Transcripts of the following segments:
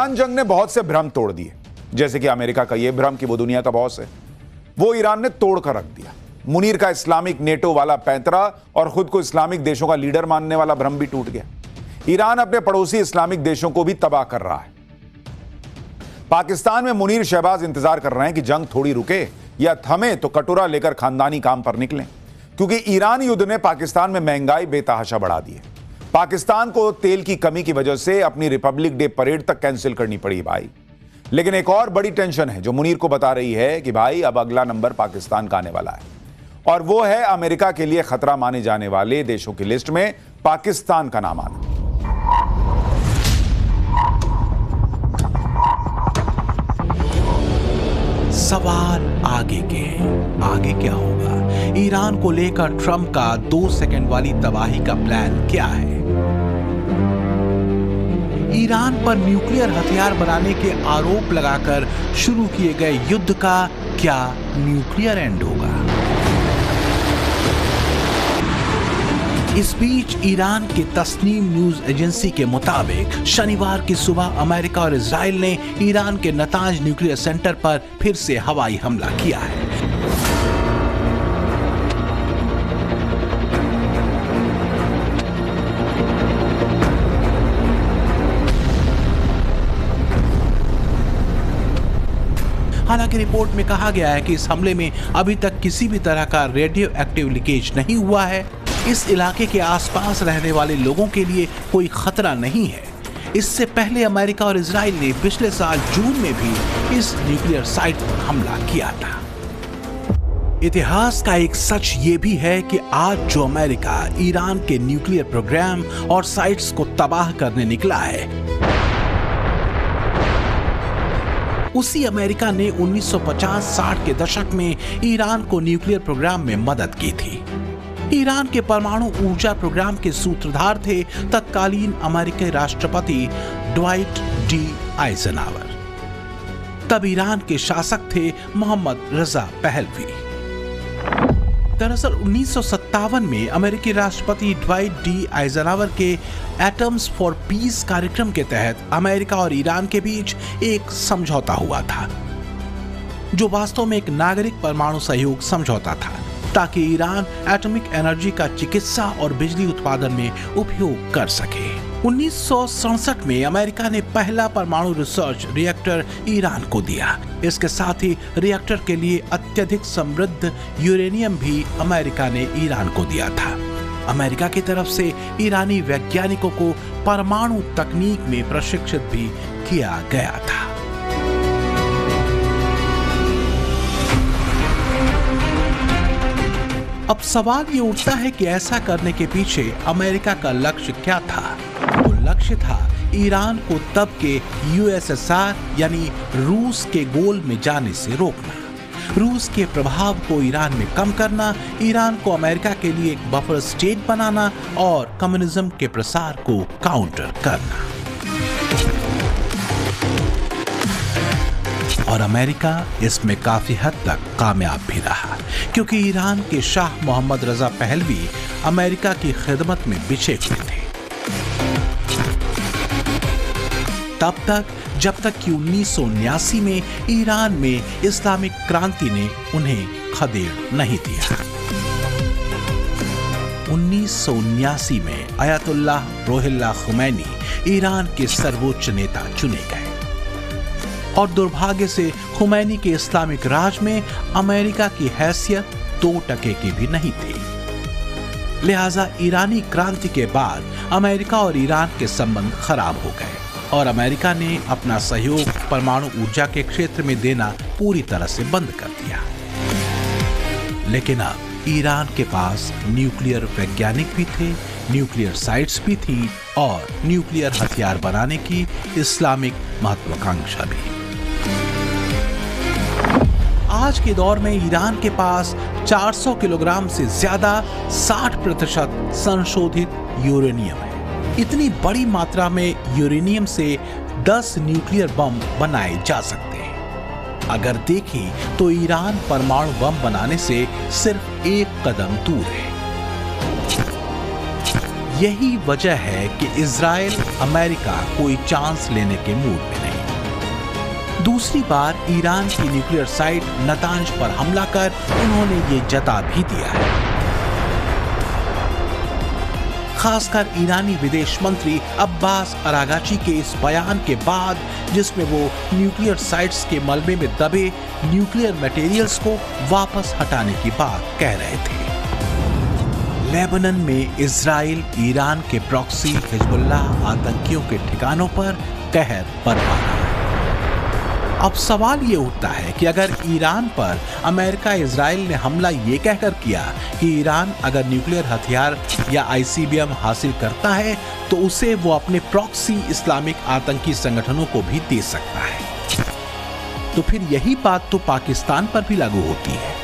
Iran जंग ने बहुत से भ्रम तोड़ दिए, जैसे कि अमेरिका का यह भ्रम कि वो दुनिया का बॉस है, वो ईरान ने तोड़ कर रख दिया। मुनीर का इस्लामिक नेटो वाला पैंतरा और खुद को इस्लामिक देशों का लीडर मानने वाला भ्रम भी टूट गया। ईरान अपने पड़ोसी इस्लामिक देशों को भी तबाह कर रहा है। पाकिस्तान में मुनीर शहबाज इंतजार कर रहे हैं कि जंग थोड़ी रुके या थमे तो कटोरा लेकर खानदानी काम पर निकलें, क्योंकि ईरान युद्ध ने पाकिस्तान में महंगाई बेतहाशा बढ़ा दी है। पाकिस्तान को तेल की कमी की वजह से अपनी रिपब्लिक डे परेड तक कैंसिल करनी पड़ी भाई। लेकिन एक और बड़ी टेंशन है जो मुनीर को बता रही है कि भाई अब अगला नंबर पाकिस्तान का आने वाला है, और वो है अमेरिका के लिए खतरा माने जाने वाले देशों की लिस्ट में पाकिस्तान का नाम आना। सवाल आगे के आगे क्या होगा? ईरान को लेकर ट्रंप का 2 सेकंड वाली तबाही का प्लान क्या है? ईरान पर न्यूक्लियर हथियार बनाने के आरोप लगाकर शुरू किए गए युद्ध का क्या न्यूक्लियर एंड होगा? इस बीच ईरान के तस्नीम न्यूज एजेंसी के मुताबिक शनिवार की सुबह अमेरिका और इजराइल ने ईरान के नतांज न्यूक्लियर सेंटर पर फिर से हवाई हमला किया है। हालांकि रिपोर्ट में कहा गया है कि इस हमले में अभी तक किसी भी तरह का रेडियो एक्टिव लीकेज नहीं हुआ है। इस इलाके के आसपास रहने वाले लोगों के लिए कोई खतरा नहीं है। इससे पहले अमेरिका और इजराइल ने पिछले साल जून में भी इस न्यूक्लियर साइट पर हमला किया था। इतिहास का एक सच ये भी है कि आज जो अमेरिका ईरान के न्यूक्लियर प्रोग्राम और साइट्स को तबाह करने निकला है, उसी अमेरिका ने 1950-60 के दशक में ईरान को न्यूक्लियर प्रोग्राम में मदद की थी। ईरान के परमाणु ऊर्जा प्रोग्राम के सूत्रधार थे तत्कालीन अमेरिकी राष्ट्रपति ड्वाइट डी आइजनहावर। तब ईरान के शासक थे मोहम्मद रजा पहलवी। दरअसल 1957 में अमेरिकी राष्ट्रपति ड्वाइट डी आइजनहावर के एटम्स फॉर पीस कार्यक्रम के तहत अमेरिका और ईरान के बीच एक समझौता हुआ था, जो वास्तव में एक नागरिक परमाणु सहयोग समझौता था, ताकि ईरान एटॉमिक एनर्जी का चिकित्सा और बिजली उत्पादन में उपयोग कर सके। 1967 में अमेरिका ने पहला परमाणु रिसर्च रिएक्टर ईरान को दिया। इसके साथ ही रिएक्टर के लिए अत्यधिक समृद्ध यूरेनियम भी अमेरिका ने ईरान को दिया था। अमेरिका की तरफ से ईरानी वैज्ञानिकों को परमाणु तकनीक में प्रशिक्षित भी किया गया था। अब सवाल ये उठता है कि ऐसा करने के पीछे अमेरिका का लक्ष्य क्या था? वो लक्ष्य था ईरान को तब के यूएसएसआर यानी रूस के गोल में जाने से रोकना, रूस के प्रभाव को ईरान में कम करना, ईरान को अमेरिका के लिए एक बफर स्टेट बनाना और कम्युनिज्म के प्रसार को काउंटर करना। और अमेरिका इसमें काफी हद तक कामयाब भी रहा, क्योंकि ईरान के Shah Mohammad Reza Pahlavi America की खिदमत में बिछे हुए थे तब तक, जब तक कि 1979 में ईरान में इस्लामिक क्रांति ने उन्हें खदेड़ नहीं दिया। 1979 में अयतुल्लाह रुहुल्लाह खुमैनी ईरान के सर्वोच्च नेता चुने गए, और दुर्भाग्य से खुमैनी के इस्लामिक राज में अमेरिका की हैसियत 2% की भी नहीं थी। लिहाजा ईरानी क्रांति के बाद अमेरिका और ईरान के संबंध खराब हो गए और अमेरिका ने अपना सहयोग परमाणु ऊर्जा के क्षेत्र में देना पूरी तरह से बंद कर दिया। लेकिन अब ईरान के पास न्यूक्लियर वैज्ञानिक भी थे, न्यूक्लियर साइट्स भी थी और न्यूक्लियर हथियार बनाने की इस्लामिक महत्वाकांक्षा भी। आज के दौर में ईरान के पास 400 किलोग्राम से ज्यादा 60% संशोधित यूरेनियम है। इतनी बड़ी मात्रा में यूरेनियम से 10 न्यूक्लियर बम बनाए जा सकते हैं। अगर देखें तो ईरान परमाणु बम बनाने से सिर्फ एक कदम दूर है। यही वजह है कि इजराइल अमेरिका कोई चांस लेने के मूड में नहीं। दूसरी बार ईरान की न्यूक्लियर साइट नतांज पर हमला कर उन्होंने ये जता भी दिया है। खासकर ईरानी विदेश मंत्री अब्बास अरागाची के इस बयान के बाद, जिसमें वो न्यूक्लियर साइट्स के मलबे में दबे न्यूक्लियर मटेरियल्स को वापस हटाने की बात कह रहे थे। लेबनान में इजराइल ईरान के प्रॉक्सी हिजबुल्लाह आतंकियों के ठिकानों पर कहर बरपा रहा है। अब सवाल ये उठता है कि अगर ईरान पर अमेरिका इजराइल ने हमला ये कहकर किया कि ईरान अगर न्यूक्लियर हथियार या आईसीबीएम हासिल करता है तो उसे वो अपने प्रॉक्सी इस्लामिक आतंकी संगठनों को भी दे सकता है, तो फिर यही बात तो पाकिस्तान पर भी लागू होती है।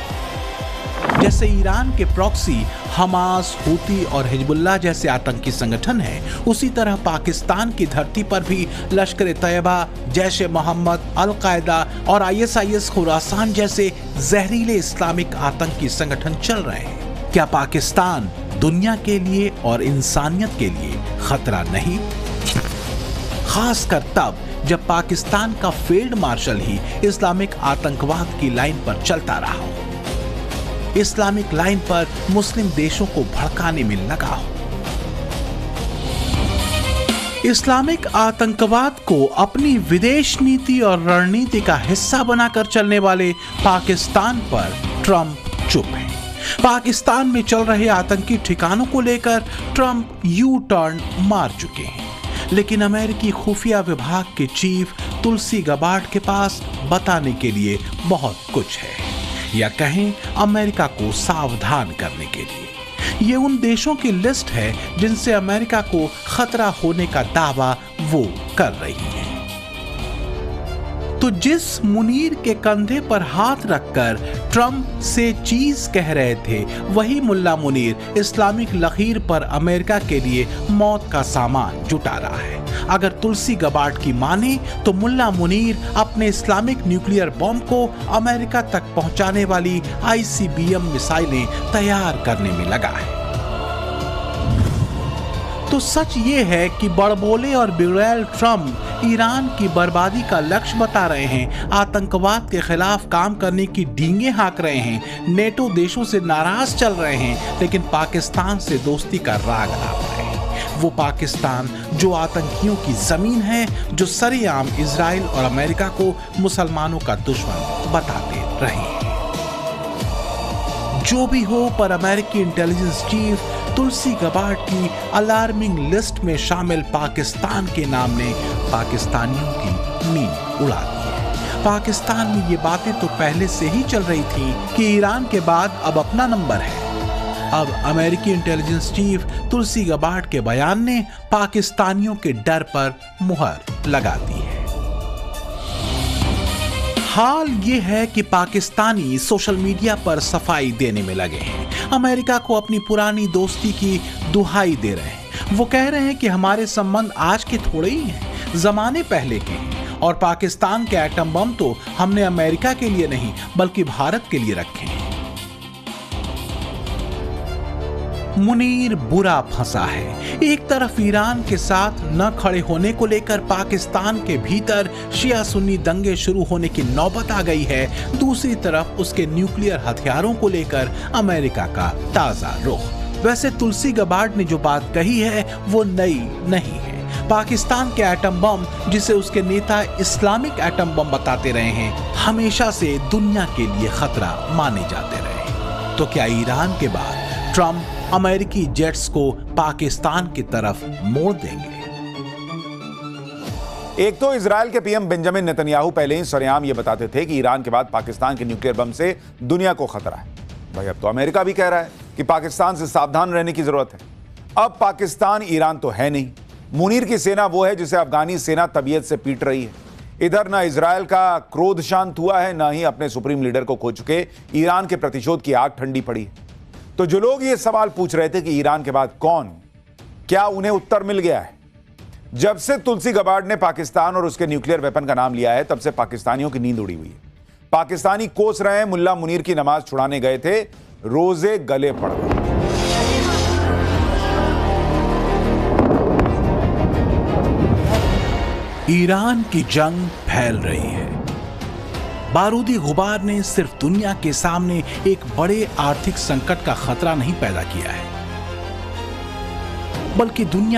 जैसे ईरान के प्रॉक्सी हमास, हूती और हिजबुल्लाह जैसे आतंकी संगठन हैं, उसी तरह पाकिस्तान की धरती पर भी लश्कर तैयबा, जैश ए मोहम्मद, अल-कायदा और आईएसआईएस खुरासान जैसे जहरीले इस्लामिक आतंकी संगठन चल रहे हैं। क्या पाकिस्तान दुनिया के लिए और इंसानियत के लिए खतरा नहीं? खासकर तब जब पाकिस्तान का फील्ड मार्शल ही इस्लामिक आतंकवाद की लाइन पर चलता रहा हो, इस्लामिक लाइन पर मुस्लिम देशों को भड़काने में लगा हो। इस्लामिक आतंकवाद को अपनी विदेश नीति और रणनीति का हिस्सा बनाकर चलने वाले पाकिस्तान पर ट्रंप चुप है। पाकिस्तान में चल रहे आतंकी ठिकानों को लेकर ट्रंप यू टर्न मार चुके हैं, लेकिन अमेरिकी खुफिया विभाग के चीफ तुलसी गबार्ड के पास बताने के लिए बहुत कुछ है, या कहें अमेरिका को सावधान करने के लिए। ये उन देशों की लिस्ट है जिनसे अमेरिका को खतरा होने का दावा वो कर रही है। तो जिस मुनीर के कंधे पर हाथ रखकर ट्रंप से चीज कह रहे थे, वही मुल्ला मुनीर इस्लामिक लकीर पर अमेरिका के लिए मौत का सामान जुटा रहा है। अगर तुलसी गबार्ड की माने तो मुल्ला मुनीर अपने इस्लामिक न्यूक्लियर बॉम्ब को अमेरिका तक पहुंचाने वाली आईसीबीएम मिसाइलें तैयार करने में लगा है। तो सच ये है कि बड़बोले और बिगड़ैल ट्रंप ईरान की बर्बादी का लक्ष्य बता रहे हैं, आतंकवाद के खिलाफ काम करने की डींगे हाँक रहे हैं, नेटो देशों से नाराज चल रहे हैं, लेकिन पाकिस्तान से दोस्ती का राग लाप रहे हैं। वो पाकिस्तान जो आतंकियों की जमीन है, जो सरेआम इजराइल और अमेरिका को मुसलमानों का दुश्मन बताते रहे हैं। जो भी हो, पर अमेरिकी इंटेलिजेंस चीफ तुलसी गबार्ड की अलार्मिंग लिस्ट में शामिल पाकिस्तान के नाम ने पाकिस्तानियों की नींद उड़ा दी है। पाकिस्तान में ये बातें तो पहले से ही चल रही थी कि ईरान के बाद अब अपना नंबर है। अब अमेरिकी इंटेलिजेंस चीफ तुलसी गबार्ड के बयान ने पाकिस्तानियों के डर पर मुहर लगा दी है। हाल ये है कि पाकिस्तानी सोशल मीडिया पर सफाई देने में लगे हैं, अमेरिका को अपनी पुरानी दोस्ती की दुहाई दे रहे हैं। वो कह रहे हैं कि हमारे संबंध आज के थोड़े ही हैं, जमाने पहले के हैं, और पाकिस्तान के एटम बम तो हमने अमेरिका के लिए नहीं बल्कि भारत के लिए रखे हैं। मुनीर बुरा फंसा है। एक तरफ ईरान के साथ न खड़े होने को लेकर पाकिस्तान के भीतर शिया सुन्नी दंगे शुरू होने की नौबत आ गई है, दूसरी तरफ उसके न्यूक्लियर हथियारों को लेकर अमेरिका का ताजा रुख। वैसे तुलसी गबार्ड ने जो बात कही है वो नई नहीं है। पाकिस्तान के एटम बम, जिसे उसके नेता इस्लामिक एटम बम बताते रहे हैं, हमेशा से दुनिया के लिए खतरा माने जाते रहे। तो क्या ईरान के बाद ट्रंप अमेरिकी जेट्स को पाकिस्तान की तरफ मोड़ देंगे? एक तो इजराइल के पीएम बेंजामिन नेतन्याहू पहले ही सरेआम ये बताते थे कि ईरान के बाद पाकिस्तान के न्यूक्लियर बम से दुनिया को खतरा है। भाई अब तो अमेरिका भी कह रहा है कि पाकिस्तान से सावधान रहने की जरूरत है। अब पाकिस्तान ईरान तो है नहीं। मुनीर की सेना वो है जिसे अफगानी सेना तबीयत से पीट रही है। इधर ना इजराइल का क्रोध शांत हुआ है, ना ही अपने सुप्रीम लीडर को खो चुके ईरान के प्रतिशोध की आग ठंडी पड़ी है। तो जो लोग ये सवाल पूछ रहे थे कि ईरान के बाद कौन, क्या उन्हें उत्तर मिल गया है? जब से तुलसी गबार्ड ने पाकिस्तान और उसके न्यूक्लियर वेपन का नाम लिया है, तब से पाकिस्तानियों की नींद उड़ी हुई है। पाकिस्तानी कोस रहे हैं मुल्ला मुनीर की नमाज छुड़ाने गए थे, रोजे गले पड़ गए। ईरान की जंग फैल रही है। बारूदी गुबार ने सिर्फ दुनिया के सामने एक बड़े आर्थिक संकट का खतरा नहीं पैदा किया है, बल्कि दुनिया